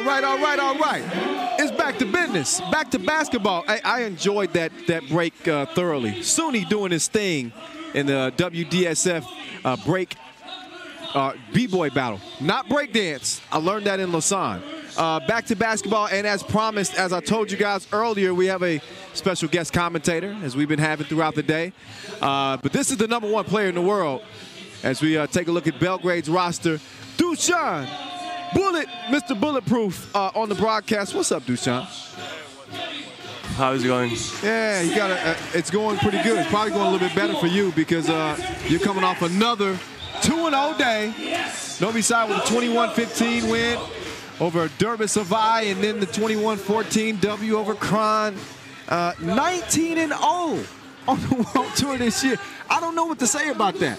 right. It's back to business, back to basketball. I enjoyed that break thoroughly. Suni doing his thing in the WDSF break b-boy battle, not break dance. I learned that in Lausanne. Back to basketball, and as promised, as I told you guys earlier, we have a special guest commentator, as we've been having throughout the day. But this is the #1 player in the world. As we take a look at Belgrade's roster, Dusan Bullet, Mr. Bulletproof, on the broadcast. What's up, Dusan? How's it going? Yeah, you got it's going pretty good. It's probably going a little bit better for you because you're coming off another 2-0 day. Novi Sad with a 21-15 win over Debrecen Masters, and then the 21-14 W over Kron. 19-0 on the World Tour this year. I don't know what to say about that.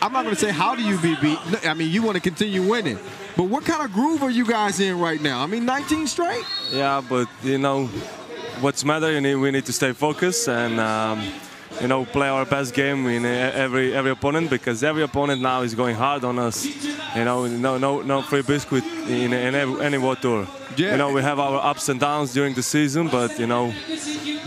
I'm not going to say how do you be beat. I mean, you want to continue winning. But what kind of groove are you guys in right now? I mean, 19 straight? Yeah, but, what's matter, we need to stay focused and, play our best game in every opponent, because every opponent now is going hard on us. No free biscuit in any World Tour. Yeah. We have our ups and downs during the season, but,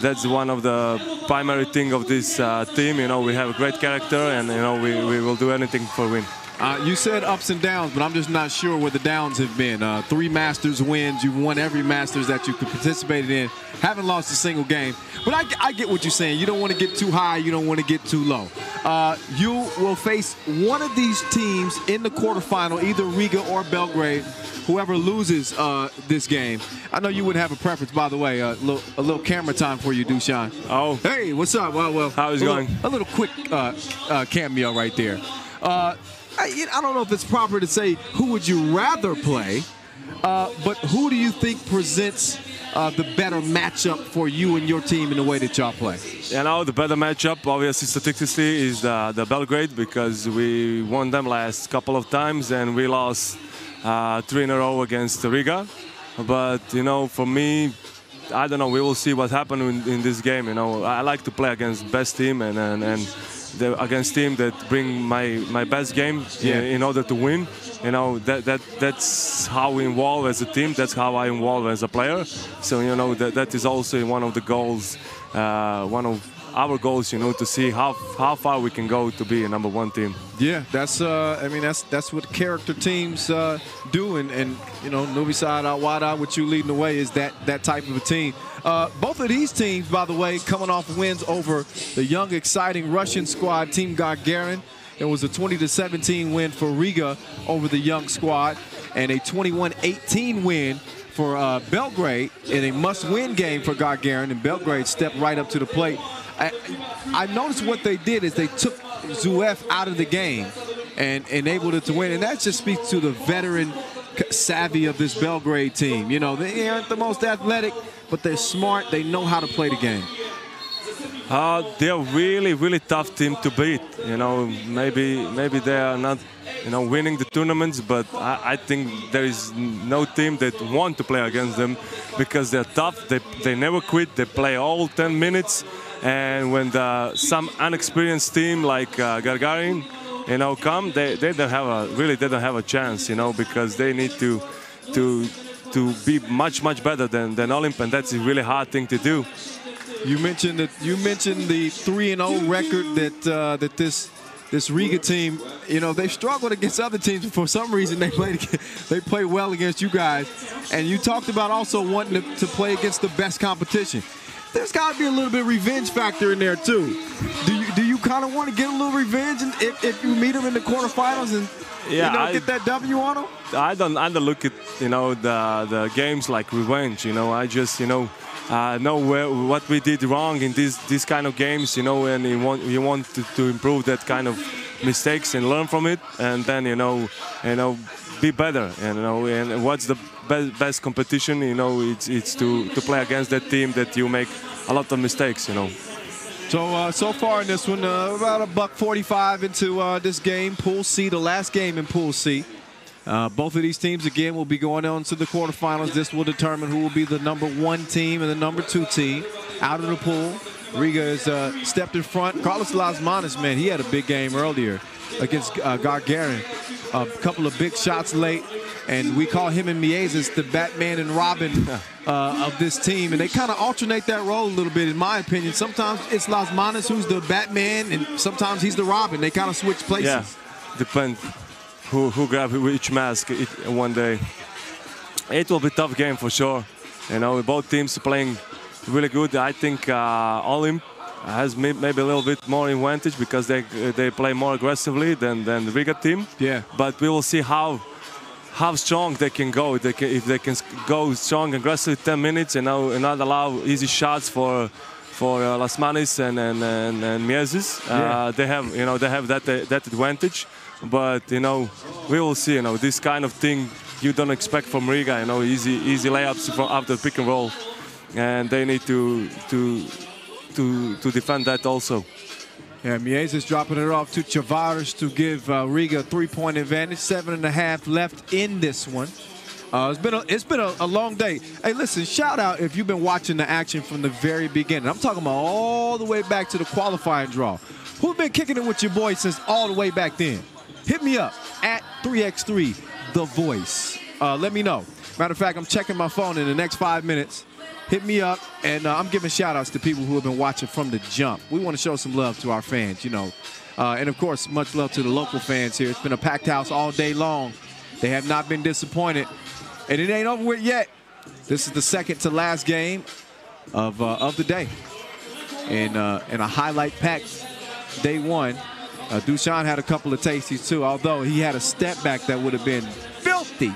that's one of the primary thing of this team. We have a great character, and, we will do anything for win. You said ups and downs, but I'm just not sure where the downs have been. 3 Masters wins. You've won every Masters that you could participate in. Haven't lost a single game. But I get what you're saying. You don't want to get too high. You don't want to get too low. You will face one of these teams in the quarterfinal, either Riga or Belgrade. Whoever loses this game. I know you wouldn't have a preference, by the way. A little camera time for you, Dusan. Oh. Hey, what's up? Well, how's it going? A little quick cameo right there. I don't know if it's proper to say who would you rather play, but who do you think presents the better matchup for you and your team in the way that y'all play? The better matchup, obviously, statistically, is the Belgrade, because we won them last couple of times and we lost 3 in a row against Riga. But, for me, I don't know. We will see what happens in this game. I like to play against best team and against team that bring my best game in order to win. That's how we involve as a team. That's how I involve as a player. So that is also one of the goals, one of our goals. To see how far we can go to be a #1 team. Yeah, that's what character teams do, and Novi Sad Wada, with you leading the way, is that type of a team. Both of these teams, by the way, coming off wins over the young, exciting Russian squad, Team Gagarin. It was a 20-17 win for Riga over the young squad, and a 21-18 win for Belgrade in a must-win game for Gagarin, and Belgrade stepped right up to the plate. I noticed what they did is they took Zuev out of the game and enabled it to win, and that just speaks to the veteran savvy of this Belgrade team. They aren't the most athletic, but they're smart. They know how to play the game. They're really, really tough team to beat. Maybe they are not, winning the tournaments, but I think there is no team that want to play against them, because they're tough. They never quit. They play all 10 minutes. And when some unexperienced team like Gagarin, come, they don't have a chance, because they need to be much better than Olymp, and that's a really hard thing to do. You mentioned the 3-0 record that this Riga team, they've struggled against other teams, but for some reason they play well against you guys. And you talked about also wanting to play against the best competition. There's got to be a little bit of revenge factor in there too. Do you kind of want to get a little revenge if you meet them in the quarterfinals and get that W on them? I don't look at the games like revenge. I just know what we did wrong in these kind of games. And you want to improve that kind of mistakes and learn from it, and then be better. And what's the best competition? It's to play against that team that you make a lot of mistakes. So far in this one, about $1.45 into this game, Pool C, the last game in Pool C. Both of these teams, again, will be going on to the quarterfinals. This will determine who will be the #1 team and the #2 team out of the pool. Riga has stepped in front. Carlos Lasmanis, man, he had a big game earlier against Gargarin. A couple of big shots late, and we call him and Miezes the Batman and Robin of this team, and they kind of alternate that role a little bit, in my opinion. Sometimes it's Lasmanis who's the Batman, and sometimes he's the Robin. They kind of switch places. Yeah, depends who grabs which mask one day. It will be a tough game for sure. You know, both teams are playing really good. I think Olymp has maybe a little bit more advantage because they play more aggressively than the Riga team. Yeah. But we will see how strong they can go. If they can go strong, aggressive 10 minutes and not allow easy shots for Lasmanis and Miezes. Yeah. They have that advantage. But we will see. This kind of thing you don't expect from Riga. Easy layups after pick and roll, and they need to defend that also. Yeah, Miezes dropping it off to Chavares to give Riga a 3-point advantage. 7.5 left in this one. It's been a long day. Hey, listen, shout out if you've been watching the action from the very beginning. I'm talking about all the way back to the qualifying draw. Who's been kicking it with your boy since all the way back then? Hit me up at 3x3 The Voice. Let me know. Matter of fact, I'm checking my phone in the next 5 minutes. Hit me up, and I'm giving shout-outs to people who have been watching from the jump. We want to show some love to our fans, and, of course, much love to the local fans here. It's been a packed house all day long. They have not been disappointed, and it ain't over with yet. This is the second to last game of the day, and a highlight-packed day one. Dushan had a couple of tasties, too, although he had a step back that would have been filthy.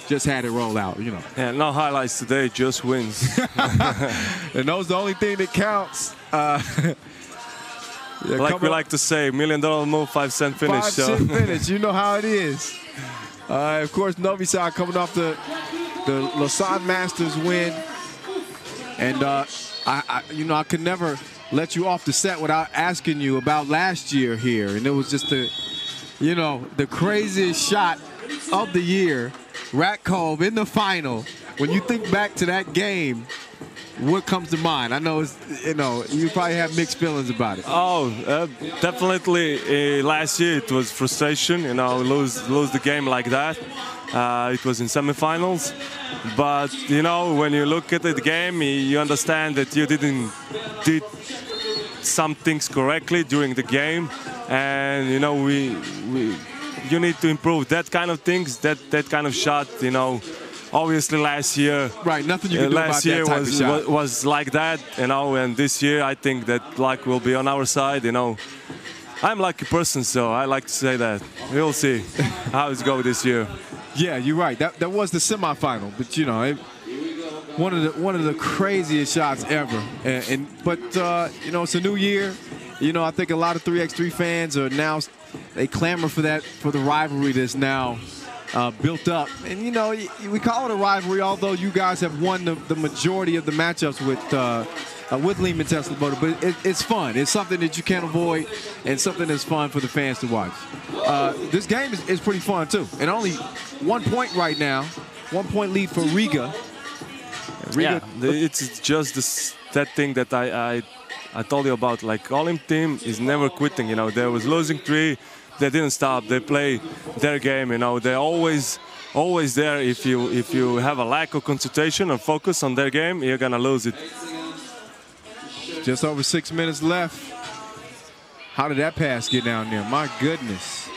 Just had it roll out, Yeah, no highlights today, just wins. And those the only thing that counts. Like we like to say, $1 million move, 5-cent finish. 5-cent finish, you know how it is. Of course, Novi Sad coming off the Debrecen Masters win. And, I could never let you off the set without asking you about last year here. And it was just the craziest shot of the year. Rat Cove in the final. When you think back to that game, what comes to mind? I know it's, you probably have mixed feelings about it. Oh, definitely. Last year it was frustration. Lose the game like that. It was in semifinals. But when you look at the game, you understand that you did some things correctly during the game, and you need to improve that kind of things, that kind of shot. Obviously last year, right? Nothing you can do about that type of shot. Was like that, and this year I think that luck will be on our side. I'm a lucky person, so I like to say that. We'll see how it's go this year. Yeah, you're right. That was the semifinal, but one of the craziest shots ever. But it's a new year. I think a lot of 3x3 fans are now, they clamor for the rivalry that's now built up. And we call it a rivalry, although you guys have won the majority of the matchups with Lehman Tesla Motor. But it's fun. It's something that you can't avoid, and something that's fun for the fans to watch. This game is pretty fun too, and only 1 point right now. 1 point lead for Riga. Yeah, it's just that thing that I told you about. Like, Olymp team is never quitting. They was losing 3, they didn't stop. They play their game. They're always there. If you have a lack of concentration or focus on their game, you're gonna lose it. Just over 6 minutes left. How did that pass get down there? My goodness.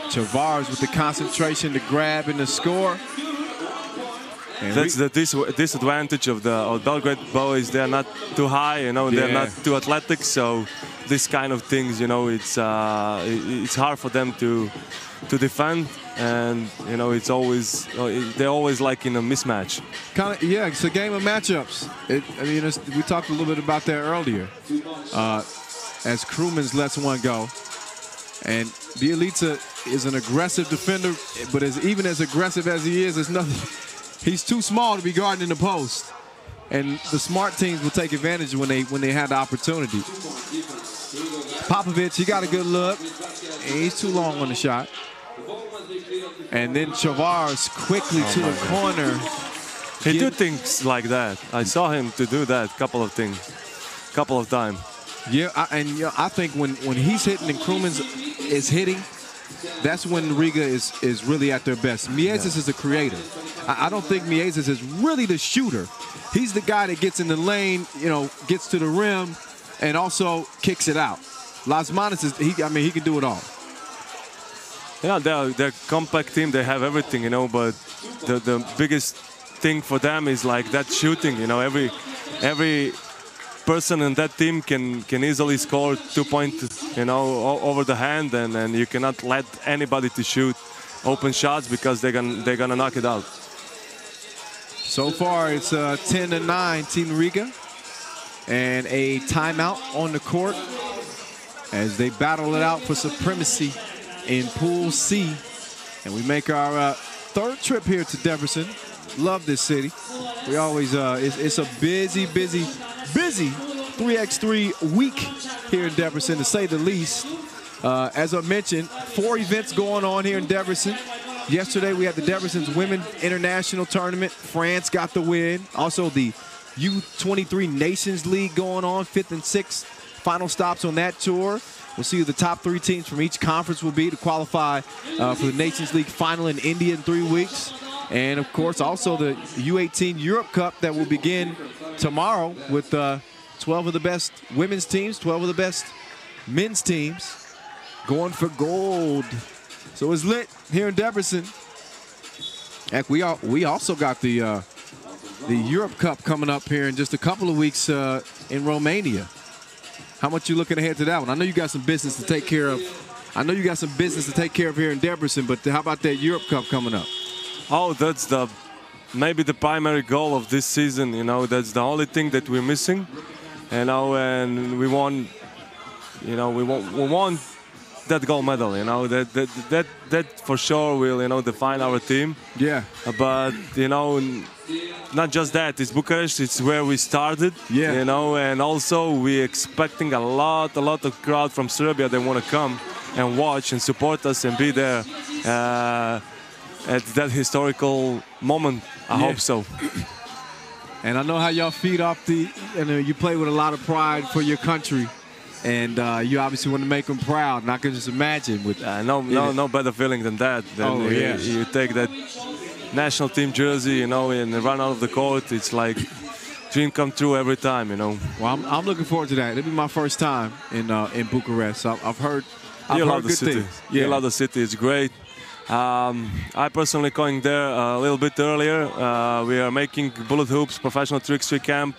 Chavares with the concentration to grab and the score. And that's the disadvantage of the Belgrade boys. They're not too high, they're not too athletic. So this kind of things, it's hard for them to defend, and it's always they're always like in a mismatch. Yeah, it's a game of matchups. We talked a little bit about that earlier. As Krumans lets one go, and Bielica is an aggressive defender, but even as aggressive as he is, it's nothing. He's too small to be guarding in the post, and the smart teams will take advantage when they have the opportunity. Popovic, he got a good look, and he's too long on the shot. And then Chavares quickly to the corner. He do things like that. I saw him to do that, couple of things. couple of times. Yeah, I think when he's hitting and Krumens is hitting, that's when Riga is really at their best. Miezis is a creator. I don't think Miezis is really the shooter. He's the guy that gets in the lane, you know, gets to the rim, and also kicks it out. Lasmanis is he can do it all. Yeah, they're a compact team. They have everything, you know. But the biggest thing for them is like that shooting. You know, every person in that team can easily score 2 points, you know, over the hand, and you cannot let anybody to shoot open shots because they're gonna knock it out. So far, it's 10-9 Team Riga, and a timeout on the court as they battle it out for supremacy in Pool C. And we make our third trip here to Debrecen. Love this city. We always, it's a busy 3x3 week here in Debrecen, to say the least. As I mentioned, 4 events going on here in Debrecen. Yesterday, we had the Debrecen's Women's International Tournament. France got the win. Also, the U23 Nations League going on, 5th and 6th final stops on that tour. We'll see who the top 3 teams from each conference will be to qualify for the Nations League final in India in 3 weeks. And, of course, also the U18 Europe Cup that will begin tomorrow with 12 of the best women's teams, 12 of the best men's teams going for gold. So it's lit here in Debrecen. Heck, we also got the Europe Cup coming up here in just a couple of weeks in Romania. How much you looking ahead to that one? I know you got some business to take care of. I know you got some business to take care of here in Debrecen, but how about that Europe Cup coming up? Oh, that's maybe the primary goal of this season. You know, that's the only thing that we're missing. You know, and we want, you know, we want that gold medal. You know, that for sure will, you know, define our team. Yeah. But you know, not just that. It's Bucharest. It's where we started. Yeah. You know, and also we're expecting a lot of crowd from Serbia. They want to come and watch and support us and be there at that historical moment. I hope so. And I know how y'all feed off you play with a lot of pride for your country. And you obviously want to make them proud. And I can just imagine with no better feeling than that. You take that national team jersey, you know, and run out of the court. It's like dream come true every time, you know. Well, I'm looking forward to that. It'll be my first time in Bucharest. I've heard good things. Yeah. You love the city. It's great. I personally going there a little bit earlier. We are making bullet hoops professional 3x3 camp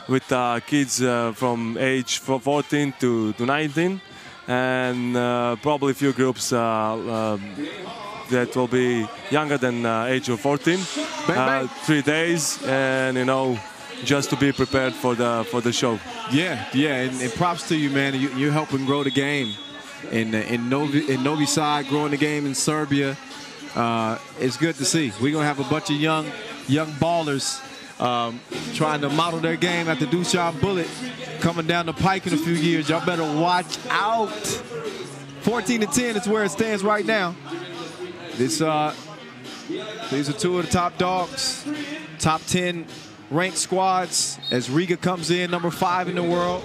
with kids from age 14 to 19, and probably a few groups that will be younger than age of 14. 3 days, and you know, just to be prepared for the show. Yeah, and props to you, man. You're helping grow the game in Novi Sad, growing the game in Serbia. It's good to see. We're gonna have a bunch of young ballers trying to model their game after Dusan Bullet coming down the pike in a few years. Y'all better watch out. 14-10 is where it stands right now. These are 2 of the top dogs, top 10 ranked squads, as Riga comes in number 5 in the world.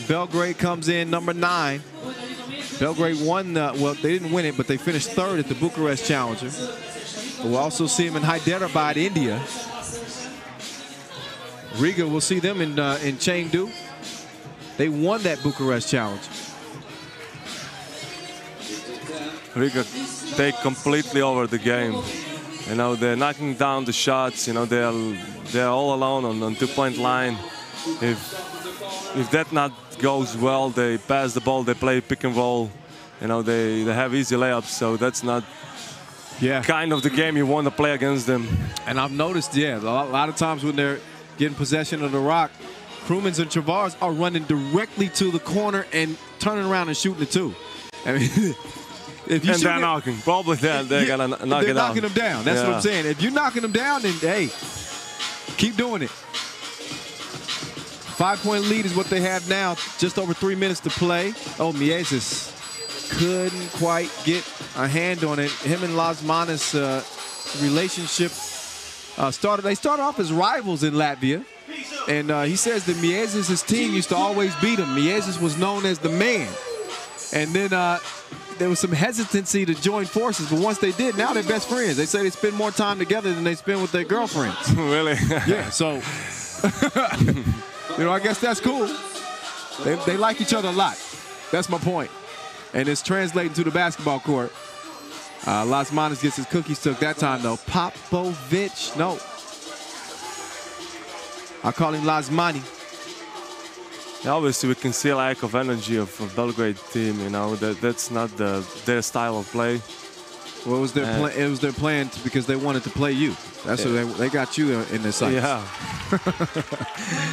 Belgrade comes in number 9. Belgrade won well, they didn't win it, but they finished 3rd at the Bucharest Challenger. We'll also see them in Hyderabad, India. Riga, we'll see them in Chengdu. They won that Bucharest Challenge. Riga take completely over the game. You know, they're knocking down the shots. You know, they're all alone on 2-point line. If that not goes well, they pass the ball, they play pick and roll. You know, they have easy layups, so that's not kind of the game you want to play against them. And I've noticed, a lot of times when they're getting possession of the rock, Krumens and Chavars are running directly to the corner and turning around and shooting the 2. I mean, if you they're knocking. Probably they're gonna knock it down. They're knocking them down. That's what I'm saying. If you're knocking them down, then hey, keep doing it. 5-point lead is what they have now. Just over 3 minutes to play. Oh, Miezis couldn't quite get a hand on it. Him and Lasmanis relationship they started off as rivals in Latvia. And he says that Miezes' team used to always beat him. Miezes was known as the man. And then there was some hesitancy to join forces, but once they did, now they're best friends. They say they spend more time together than they spend with their girlfriends. Really? Yeah, so, I guess that's cool. They like each other a lot. That's my point. And it's translating to the basketball court. Las Manas gets his cookies took that time, though. Popovic, no. I call him Lasmani. Yeah, obviously, we can see a lack of energy of Belgrade team. That's not their style of play. Well, it was their plan. It was their plan because they wanted to play you. That's what they got you in their sights. Yeah.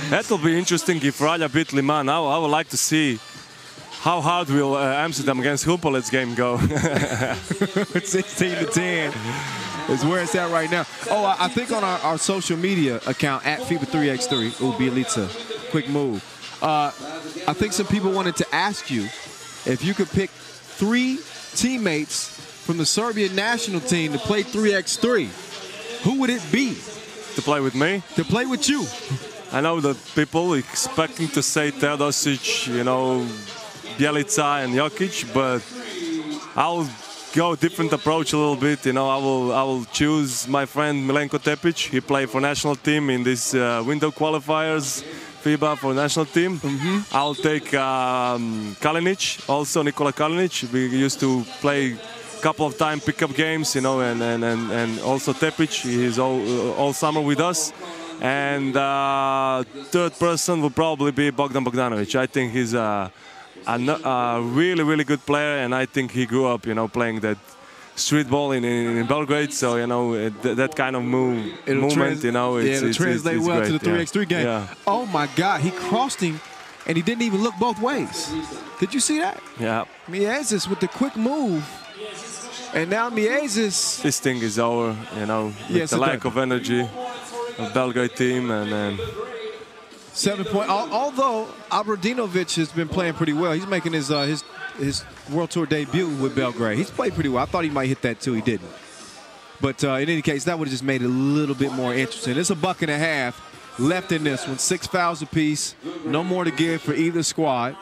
That'll be interesting if Ralja beat Liman. I would like to see how hard will Amsterdam against Humpolets game go. 16-10 is where it's at right now. Oh, I think on our social media account at FIBA 3x3, Bielica, quick move. I think some people wanted to ask you if you could pick 3 teammates from the Serbian national team to play 3x3. Who would it be? To play with me? To play with you. I know that people expecting to say Teodosic, Bielica and Jokic, but I'll go different approach a little bit. I will choose my friend Milenko Tepic. He played for national team in this window qualifiers. FIBA for national team. I'll take Kalinic, also Nikola Kalinic. We used to play a couple of time pickup games, and also Tepic. He's all summer with us. And third person will probably be Bogdan Bogdanovic. I think he's a really, really good player, and I think he grew up, playing that street ball in Belgrade, so that kind of movement, it'll translate well to the 3x3 game. Yeah. Oh my God, he crossed him, and he didn't even look both ways. Did you see that? Yeah. Miezes with the quick move, and now Miezes. This thing is over, with the lack of energy of Belgrade team, and then 7 point. Although Abradinovic has been playing pretty well, he's making his World Tour debut with Belgrade. He's played pretty well. I thought he might hit that too. He didn't. But in any case, that would have just made it a little bit more interesting. It's a buck and a half left in this one. 6 fouls apiece. No more to give for either squad.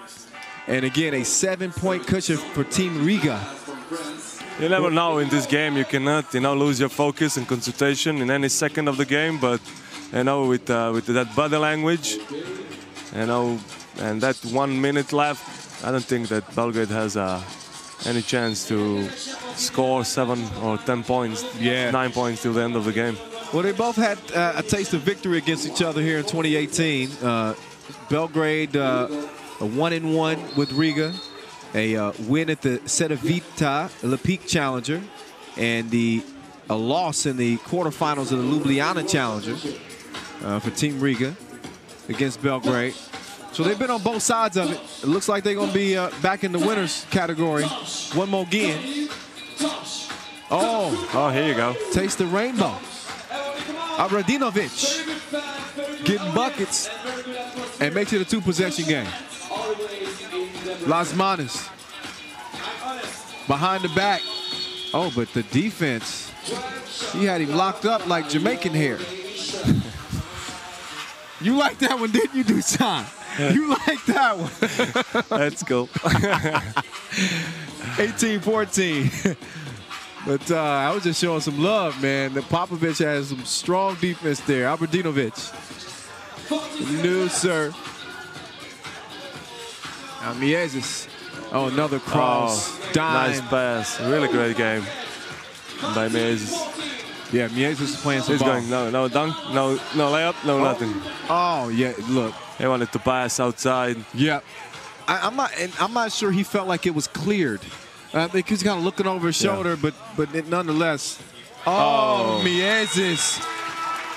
And again, a 7-point cushion for Team Riga. You never know in this game. You cannot, lose your focus and concentration in any second of the game. But, with that body language, and that 1 minute left, I don't think that Belgrade has any chance to score 7 or 10 points, 9 points till the end of the game. Well, they both had a taste of victory against each other here in 2018. Belgrade a 1-1 with Riga, a win at the Cedevita Lepic Challenger, and a loss in the quarterfinals of the Ljubljana Challenger for Team Riga against Belgrade. So they've been on both sides of it. It looks like they're going to be back in the winners category. One more again. Oh, here you go. Taste the rainbow. Abradinovic getting buckets and makes it a 2-possession game. Las Manas behind the back. Oh, but the defense, he had him locked up like Jamaican hair. You like that one, didn't you, Dusan? You like that one. That's cool. 18-14. But I was just showing some love, man. The Popovic has some strong defense there. Abradinovic. No, sir. Now Miezes. Oh, another cross. Dime. Nice pass. Really great game by Miezes. Yeah, Miezes is playing some ball. He's going, no dunk, no layup, nothing. Oh, yeah, look. He wanted to pass outside. Yeah. I'm not sure he felt like it was cleared. Because he's kind of looking over his shoulder, but nonetheless. Oh, Miezes.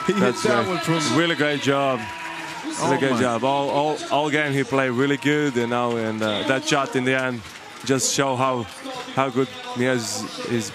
He hit that one from. Really great job. Really great job. All game he played really good, and that shot in the end just show how good Miezes is